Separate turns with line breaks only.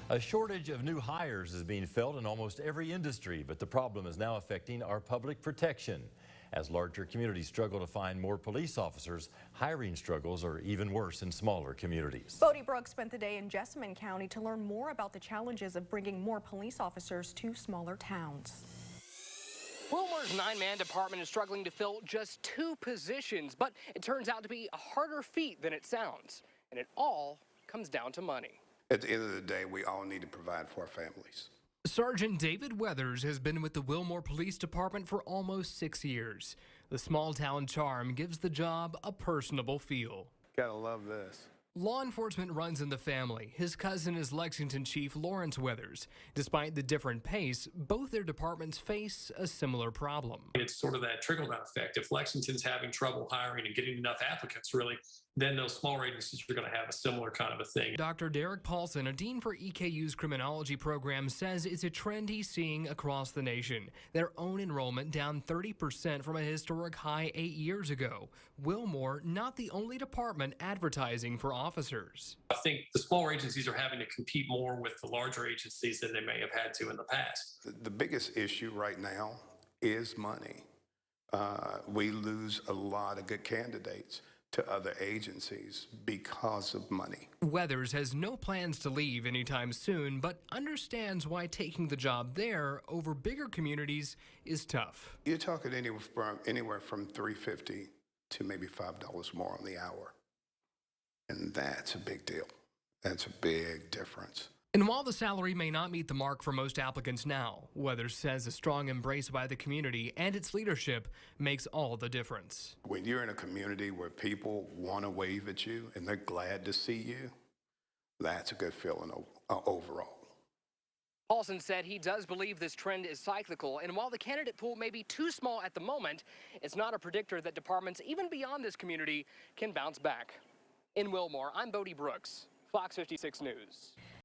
A shortage of new hires is being felt in almost every industry, but the problem is now affecting our public protection. As larger communities struggle to find more police officers, hiring struggles are even worse in smaller communities.
Bodie Brooks spent the day in Jessamine County to learn more about the challenges of bringing more police officers to smaller towns.
Wilmer's 9-man department is struggling to fill just 2 positions, but it turns out to be a harder feat than it sounds. And it all comes down to money.
At the end of the day, we all need to provide for our families.
Sergeant David Weathers has been with the Wilmore Police Department for almost 6 years. The small town charm gives the job a personable feel.
Gotta love this.
Law enforcement runs in the family. His cousin is Lexington Chief Lawrence Weathers. Despite the different pace, both their departments face a similar problem.
It's sort of that trickle-down effect. If Lexington's having trouble hiring and getting enough applicants, really, then those smaller agencies are going to have a similar kind of a thing.
Dr. Derek Paulson, a dean for EKU's criminology program, says it's a trend he's seeing across the nation. Their own enrollment down 30% from a historic high 8 years ago. Wilmore, not the only department advertising for officers.
I think the smaller agencies are having to compete more with the larger agencies than they may have had to in the past.
The biggest issue right now is money. We lose a lot of good candidates to other agencies because of money.
Weathers has no plans to leave anytime soon, but understands why taking the job there over bigger communities is tough.
You're talking anywhere from $3.50 to maybe $5 more on the hour. And that's a big deal. That's a big difference.
And while the salary may not meet the mark for most applicants now, Weathers says a strong embrace by the community and its leadership makes all the difference.
When you're in a community where people want to wave at you and they're glad to see you, that's a good feeling overall.
Paulson said he does believe this trend is cyclical, and while the candidate pool may be too small at the moment, it's not a predictor that departments even beyond this community can bounce back. In Wilmore, I'm Bodie Brooks, Fox 56 News.